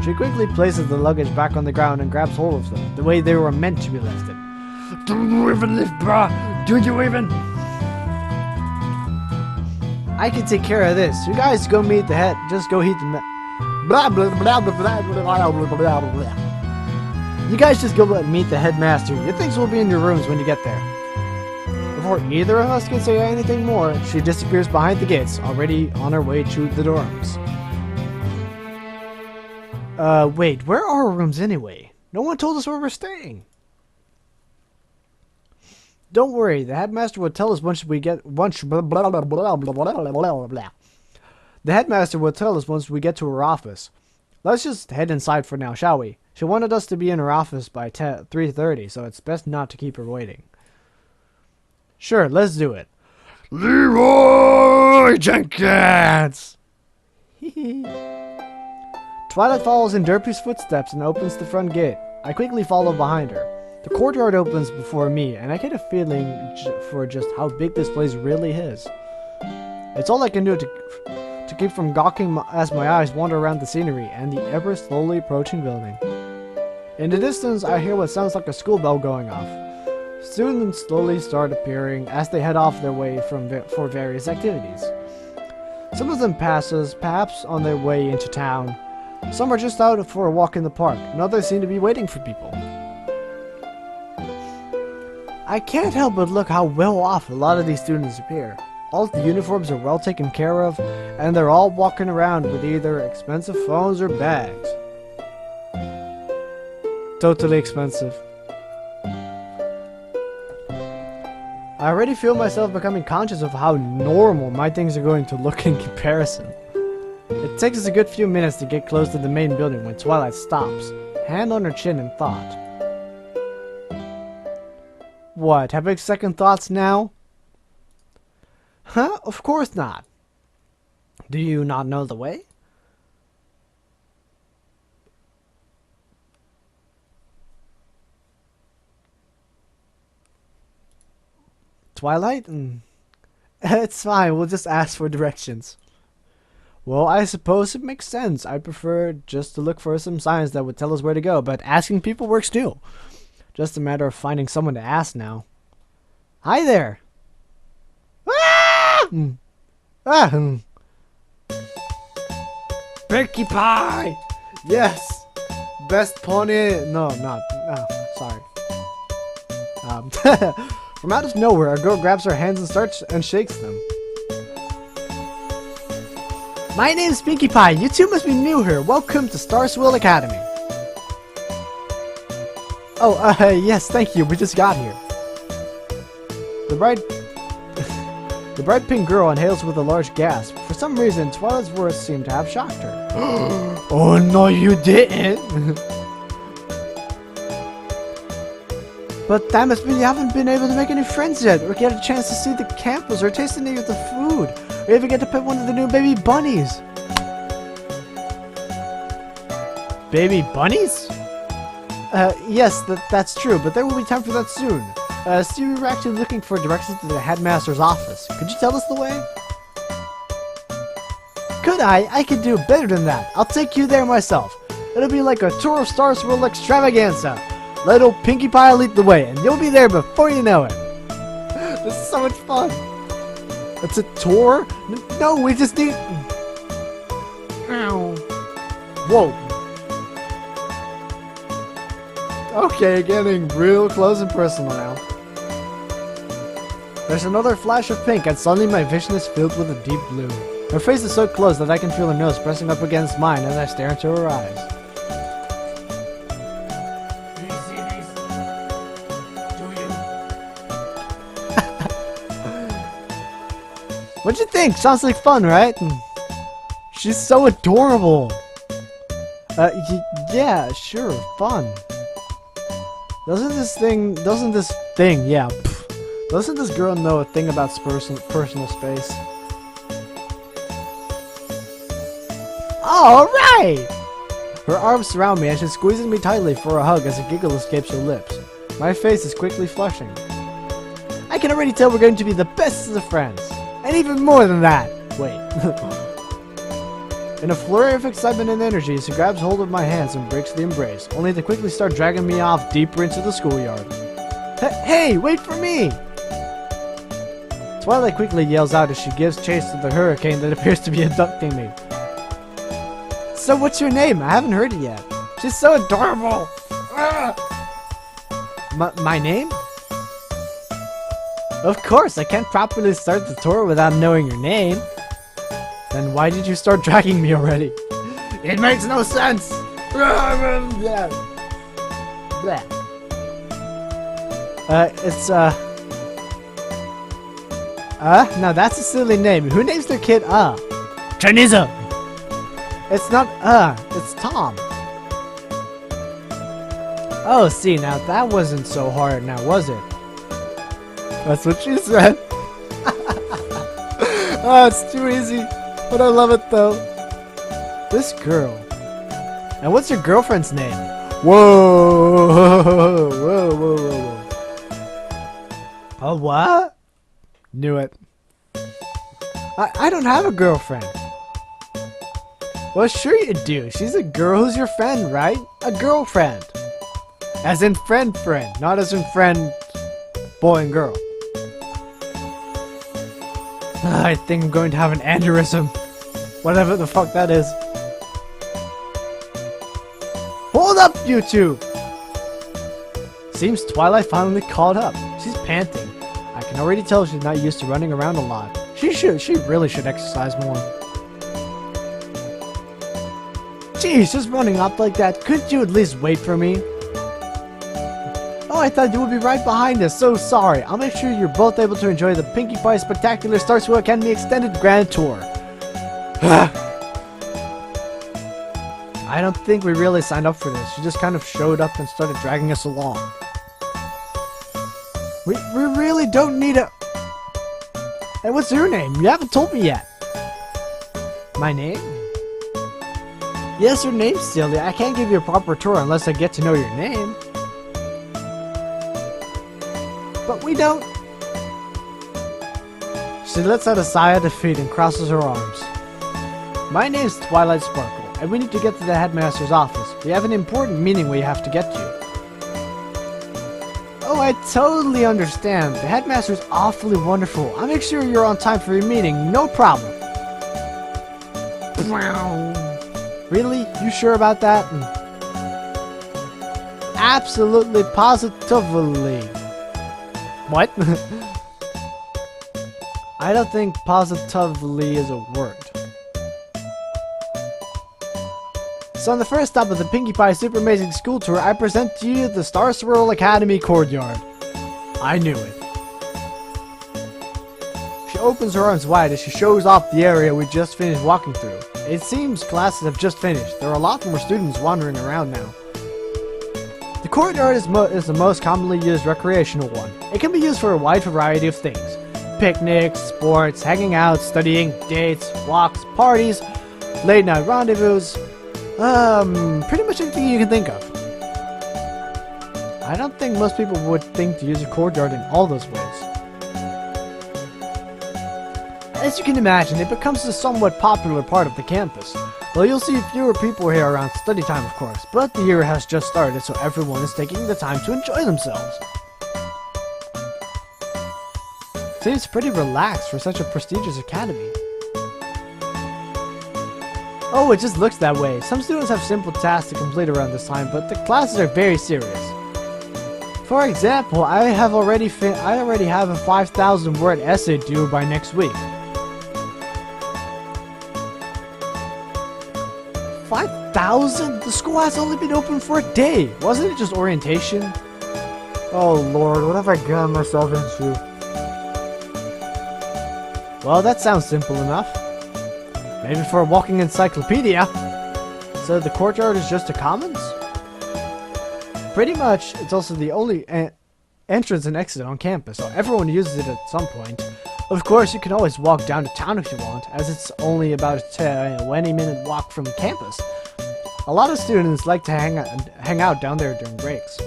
She quickly places the luggage back on the ground and grabs hold of them, the way they were meant to be lifted. Do you even lift, brah? Do you even? I can take care of this. You guys go meet the head. Just go heat the blah blah blah blah blah blah blah blah blah. You guys just go meet the headmaster. Your things will be in your rooms when you get there. Before either of us can say anything more, she disappears behind the gates, already on her way to the dorms. Wait, where are our rooms anyway? No one told us where we're staying. Don't worry, the headmaster will tell us once we get The headmaster will tell us once we get to her office. Let's just head inside for now, shall we? She wanted us to be in her office by 3:30, so it's best not to keep her waiting. Sure, let's do it. Leroy Jenkins! Twilight follows in Derpy's footsteps and opens the front gate. I quickly follow behind her. The courtyard opens before me, and I get a feeling for just how big this place really is. It's all I can do to keep from gawking as my eyes wander around the scenery and the ever slowly approaching building. In the distance, I hear what sounds like a school bell going off. Students slowly start appearing as they head off their way for various activities. Some of them passes, perhaps on their way into town. Some are just out for a walk in the park, and others seem to be waiting for people. I can't help but look how well off a lot of these students appear. All of the uniforms are well taken care of, and they're all walking around with either expensive phones or bags. Totally expensive. I already feel myself becoming conscious of how normal my things are going to look in comparison. It takes us a good few minutes to get close to the main building when Twilight stops, hand on her chin in thought. What, having second thoughts now? Huh? Of course not. Do you not know the way? Twilight? It's fine, we'll just ask for directions. Well, I suppose it makes sense. I prefer just to look for some signs that would tell us where to go, but asking people works too. Just a matter of finding someone to ask now. Hi there! Ah! Ah! Pinkie Pie! Yes! Best pony... No, not... Oh, sorry. From out of nowhere, a girl grabs her hands and starts and shakes them. My name's Pinkie Pie. You two must be new here. Welcome to Swirl Academy. Oh, yes, thank you. We just got here. The bright pink girl inhales with a large gasp. For some reason, Twilight's words seem to have shocked her. Oh no, you didn't! But that must mean you haven't been able to make any friends yet, or get a chance to see the campus, or taste any of the food, or even get to pet one of the new baby bunnies. Baby bunnies? Yes, that's true, but there will be time for that soon. So we were actually looking for directions to the headmaster's office. Could you tell us the way? Could I? I could do better than that. I'll take you there myself. It'll be like a tour of Swirl extravaganza. Let old Pinkie Pie lead the way, and you'll be there before you know it. This is so much fun. It's a tour? No, we just need... Ow. Whoa. Okay, getting real close and personal now. There's another flash of pink, and suddenly my vision is filled with a deep blue. Her face is so close that I can feel her nose pressing up against mine as I stare into her eyes. Do you see these? Do you? What'd you think? Sounds like fun, right? She's so adorable. Yeah, sure, fun. Doesn't this girl know a thing about personal space? Alright! Her arms surround me and she squeezes me tightly for a hug as a giggle escapes her lips. My face is quickly flushing. I can already tell we're going to be the best of friends. And even more than that! Wait. In a flurry of excitement and energy, she grabs hold of my hands and breaks the embrace, only to quickly start dragging me off deeper into the schoolyard. Hey, wait for me! Twilight quickly yells out as she gives chase to the hurricane that appears to be abducting me. So what's your name? I haven't heard it yet. She's so adorable! My name? Of course, I can't properly start the tour without knowing your name. Then why did you start dragging me already? It makes no sense! Now that's a silly name. Who names their kid Chinese. It's not it's Tom. Oh, see, now that wasn't so hard now, was it? That's what she said. Oh, it's too easy. But I love it though. This girl. And what's your girlfriend's name? Whoa. Oh, what? Knew it. I don't have a girlfriend. Well, sure you do. She's a girl who's your friend, right? A girlfriend. As in friend, not as in friend, boy and girl. I think I'm going to have an aneurysm. Whatever the fuck that is. Hold up, you two! Seems Twilight finally caught up. She's panting. I can already tell she's not used to running around a lot. She really should exercise more. Geez, just running up like that. Couldn't you at least wait for me? Oh, I thought you would be right behind us. So sorry. I'll make sure you're both able to enjoy the Pinkie Pie Spectacular Star Swirl Academy Extended Grand Tour. I don't think we really signed up for this. She just kind of showed up and started dragging us along. We really don't need a... Hey, what's your name? You haven't told me yet. My name? Yes, your name's silly. I can't give you a proper tour unless I get to know your name. But we don't... She lets out a sigh of defeat and crosses her arms. My name's Twilight Sparkle, and we need to get to the headmaster's office. We have an important meeting we have to get to. Oh, I totally understand. The headmaster's awfully wonderful. I'll make sure you're on time for your meeting. No problem. Really? You sure about that? Absolutely, positively. What? I don't think positively is a word. So on the first stop of the Pinkie Pie Super Amazing School Tour, I present to you the Star Swirl Academy Courtyard. I knew it. She opens her arms wide as she shows off the area we just finished walking through. It seems classes have just finished. There are a lot more students wandering around now. The courtyard is the most commonly used recreational one. It can be used for a wide variety of things. Picnics, sports, hanging out, studying, dates, walks, parties, late night rendezvous. Pretty much anything you can think of. I don't think most people would think to use a courtyard in all those ways. As you can imagine, it becomes a somewhat popular part of the campus. Well, you'll see fewer people here around study time, of course, but the year has just started, so everyone is taking the time to enjoy themselves. Seems pretty relaxed for such a prestigious academy. Oh, it just looks that way. Some students have simple tasks to complete around this time, but the classes are very serious. For example, I already have a 5,000 word essay due by next week. 5,000? The school has only been open for a day. Wasn't it just orientation? Oh lord, what have I gotten myself into? Well, that sounds simple enough. Maybe for a walking encyclopedia. So the courtyard is just a commons? Pretty much, it's also the only entrance and exit on campus, so everyone uses it at some point. Of course, you can always walk down to town if you want, as it's only about a 20-minute walk from campus. A lot of students like to hang out down there during breaks.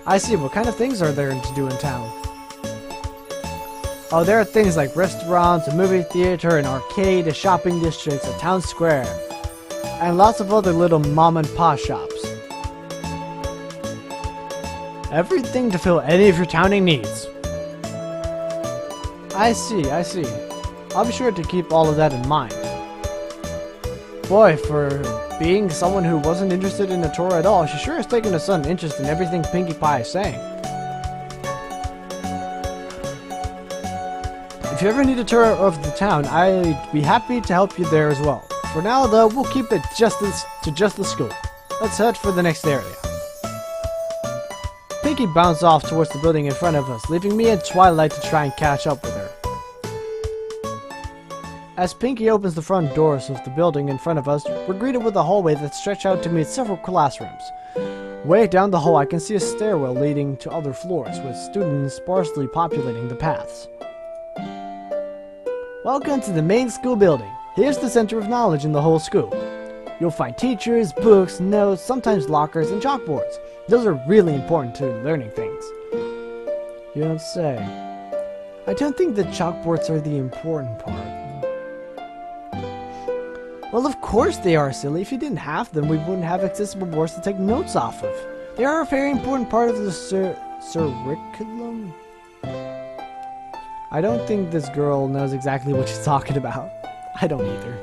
I see, what kind of things are there to do in town? Oh, there are things like restaurants, a movie theater, an arcade, a shopping district, a town square, and lots of other little mom and pop shops. Everything to fill any of your towning needs. I see. I'll be sure to keep all of that in mind. Boy, for being someone who wasn't interested in the tour at all, she sure has taken a sudden interest in everything Pinkie Pie is saying. If you ever need a tour of the town, I'd be happy to help you there as well. For now, though, we'll keep it just the school. Let's head for the next area. Pinkie bounced off towards the building in front of us, leaving me and Twilight to try and catch up with her. As Pinkie opens the front doors of the building in front of us, we're greeted with a hallway that stretches out to meet several classrooms. Way down the hall, I can see a stairwell leading to other floors, with students sparsely populating the paths. Welcome to the main school building. Here's the center of knowledge in the whole school. You'll find teachers, books, notes, sometimes lockers, and chalkboards. Those are really important to learning things. You don't say. I don't think the chalkboards are the important part. Well, of course they are, silly. If you didn't have them, we wouldn't have accessible boards to take notes off of. They are a very important part of the curriculum. I don't think this girl knows exactly what she's talking about. I don't either.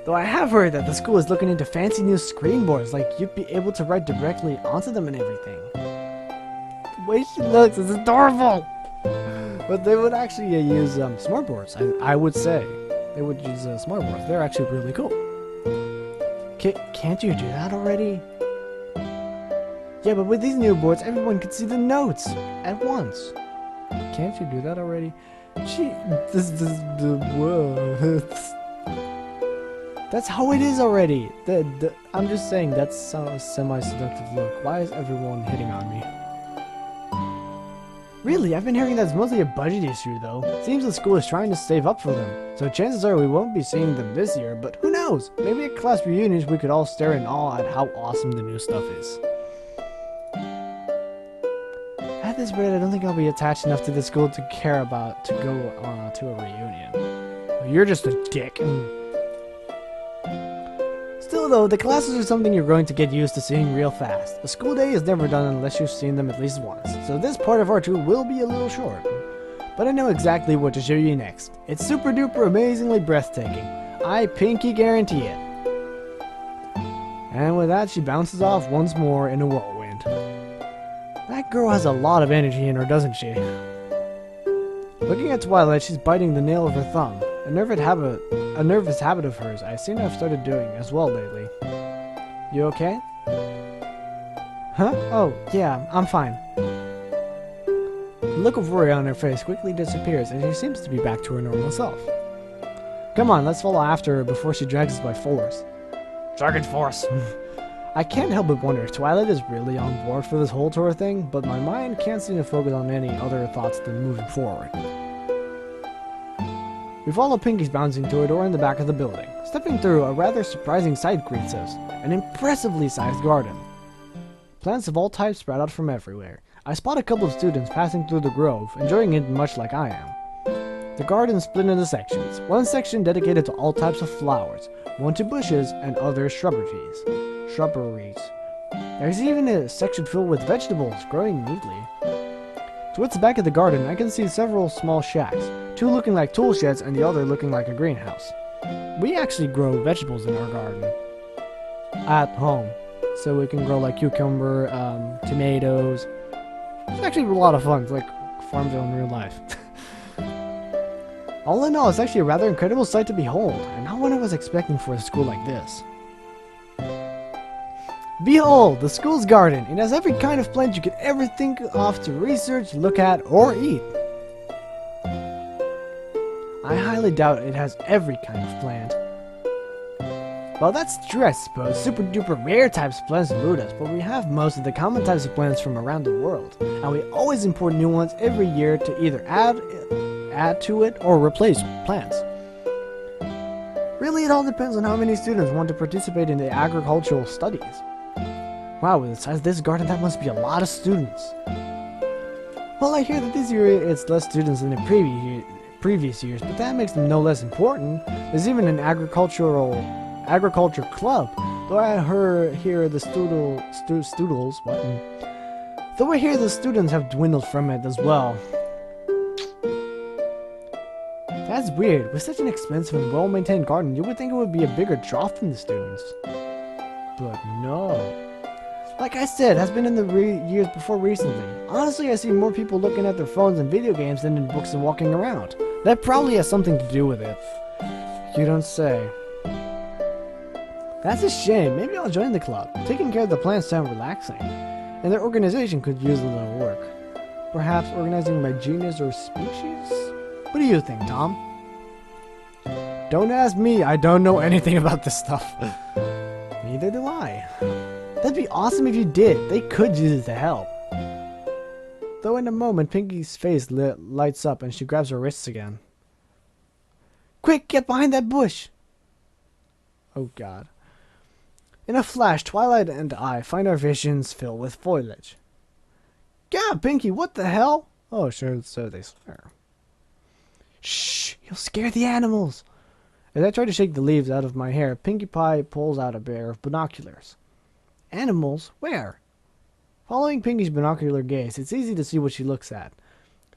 Though I have heard that the school is looking into fancy new screen boards, like you'd be able to write directly onto them and everything. The way she looks is adorable! But they would actually use smart boards, I would say. They would use smart boards. They're actually really cool. Can't you do that already? Yeah, but with these new boards, everyone can see the notes at once. Can't you do that already? That's how it is already. I'm just saying, that's a semi-seductive look. Why is everyone hitting on me? Really, I've been hearing that's mostly a budget issue though. Seems the school is trying to save up for them. So chances are we won't be seeing them this year, but who knows? Maybe at class reunions we could all stare in awe at how awesome the new stuff is. At this rate, I don't think I'll be attached enough to the school to care about to go to a reunion. Well, you're just a dick. Still though, the classes are something you're going to get used to seeing real fast. A school day is never done unless you've seen them at least once, so this part of our tour will be a little short. But I know exactly what to show you next. It's super duper amazingly breathtaking. I Pinkie guarantee it. And with that, she bounces off once more in a whirlwind. That girl has a lot of energy in her, doesn't she? Looking at Twilight, she's biting the nail of her thumb. A nervous habit of hers I seem to have started doing as well lately. You okay? Huh? Oh, yeah, I'm fine. The look of worry on her face quickly disappears and she seems to be back to her normal self. Come on, let's follow after her before she drags us by force. Dragon force! I can't help but wonder if Twilight is really on board for this whole tour thing, but my mind can't seem to focus on any other thoughts than moving forward. We follow Pinkie's bouncing to a door in the back of the building. Stepping through, a rather surprising sight greets us. An impressively sized garden. Plants of all types sprout out from everywhere. I spot a couple of students passing through the grove, enjoying it much like I am. The garden is split into sections. One section dedicated to all types of flowers, one to bushes, and others shrubberies. There's even a section filled with vegetables growing neatly. Towards the back of the garden, I can see several small shacks, two looking like tool sheds and the other looking like a greenhouse. We actually grow vegetables in our garden at home, so we can grow like cucumber, tomatoes. It's actually a lot of fun. It's like Farmville in real life. All in all, it's actually a rather incredible sight to behold, and not what I was expecting for a school like this. Behold, the school's garden. It has every kind of plant you could ever think of to research, look at, or eat. I highly doubt it has every kind of plant. Well, that's true, I suppose. Super duper rare types of plants elude us, but we have most of the common types of plants from around the world, and we always import new ones every year to either add to it or replace plants. Really, it all depends on how many students want to participate in the agricultural studies. Wow, with the size of this garden, that must be a lot of students. Well, I hear that this year it's less students than the previous years, but that makes them no less important. There's even an agriculture club. Though I hear the students have dwindled from it as well. That's weird. With such an expensive and well-maintained garden, you would think it would be a bigger draw from the students. But no. Like I said, has been in the years before recently. Honestly, I see more people looking at their phones and video games than in books and walking around. That probably has something to do with it. You don't say. That's a shame. Maybe I'll join the club. Taking care of the plants sounds relaxing. And their organization could use a little work. Perhaps organizing by genus or species? What do you think, Tom? Don't ask me. I don't know anything about this stuff. Neither do I. That'd be awesome if you did. They could use it to help. Though in a moment, Pinkie's face lights up and she grabs her wrists again. Quick, get behind that bush! Oh god. In a flash, Twilight and I find our visions filled with foliage. God, Pinkie, what the hell? Oh, sure, so they swear. Shh, you'll scare the animals. As I try to shake the leaves out of my hair, Pinkie Pie pulls out a pair of binoculars. Animals? Where? Following Pinkie's binocular gaze, it's easy to see what she looks at.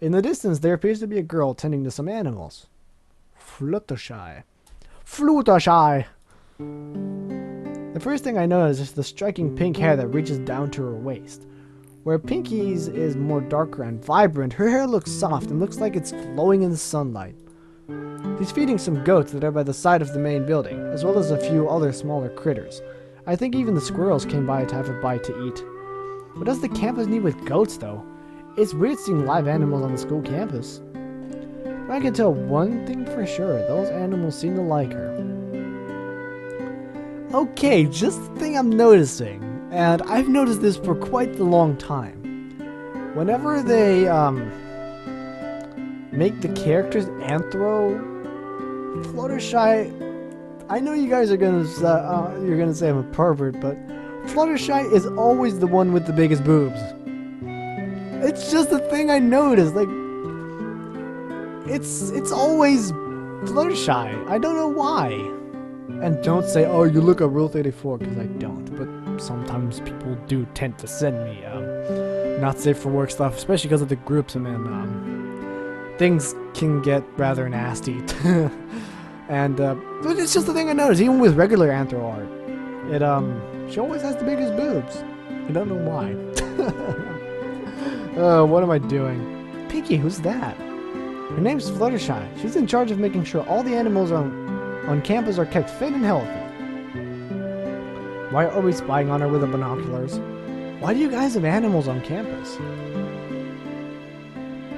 In the distance, there appears to be a girl tending to some animals. Fluttershy. Fluttershy! The first thing I notice is the striking pink hair that reaches down to her waist. Where Pinkie's is more darker and vibrant, her hair looks soft and looks like it's glowing in the sunlight. She's feeding some goats that are by the side of the main building, as well as a few other smaller critters. I think even the squirrels came by to have a bite to eat. What does the campus need with goats, though? It's weird seeing live animals on the school campus. But I can tell one thing for sure, those animals seem to like her. Okay, just the thing I'm noticing, and I've noticed this for quite a long time. Whenever they, make the characters Fluttershy, I know you guys are gonna you're gonna say I'm a pervert, but Fluttershy is always the one with the biggest boobs. It's just a thing I noticed. Like, it's always Fluttershy. I don't know why. And don't say, oh, you look at Rule 34, because I don't. But sometimes people do tend to send me not safe for work stuff, especially because of the groups I'm in. Things can get rather nasty. And but it's just the thing I noticed, even with regular Anthro art. She always has the biggest boobs. I don't know why. Oh, what am I doing? Pinkie, who's that? Her name's Fluttershy. She's in charge of making sure all the animals on campus are kept fit and healthy. Why are we spying on her with the binoculars? Why do you guys have animals on campus?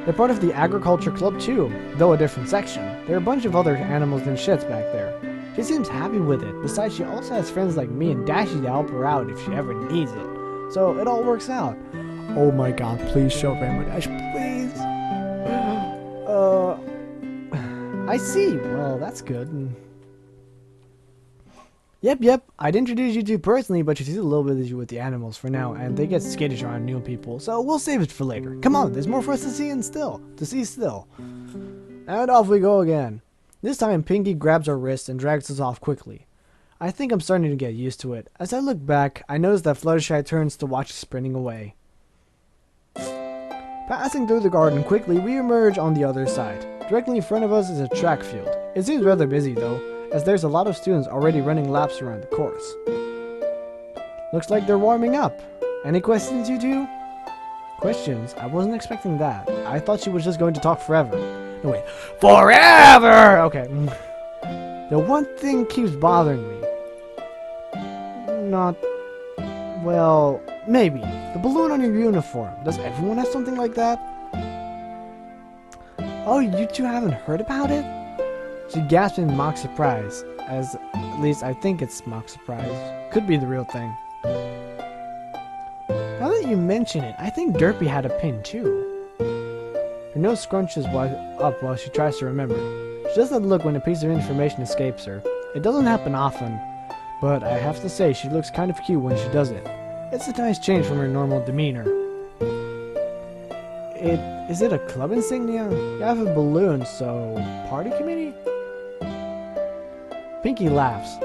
They're part of the agriculture club too, though a different section. There are a bunch of other animals than shits back there. She seems happy with it. Besides, she also has friends like me and Dashy to help her out if she ever needs it. So it all works out. Oh my god, please show Rainbow Dash, please. I see. Well, that's good. Yep, I'd introduce you two personally, but she's a little bit busy with the animals for now, and they get skittish around new people, so we'll save it for later. Come on, there's more for us to see still. And off we go again. This time, Pinkie grabs our wrist and drags us off quickly. I think I'm starting to get used to it. As I look back, I notice that Fluttershy turns to watch us sprinting away. Passing through the garden quickly, we emerge on the other side. Directly in front of us is a track field. It seems rather busy though, as there's a lot of students already running laps around the course. Looks like they're warming up. Any questions, you two? Questions? I wasn't expecting that. I thought she was just going to talk forever. No, wait. Forever! Okay. The one thing keeps bothering me. Not... well, maybe. The balloon on your uniform. Does everyone have something like that? Oh, you two haven't heard about it? She gasped in mock surprise, as at least I think it's mock surprise. Could be the real thing. Now that you mention it, I think Derpy had a pin too. Her nose scrunches up while she tries to remember. She doesn't look when a piece of information escapes her. It doesn't happen often, but I have to say she looks kind of cute when she does it. It's a nice change from her normal demeanor. Is it a club insignia? You have a balloon, so party committee? Pinkie laughs.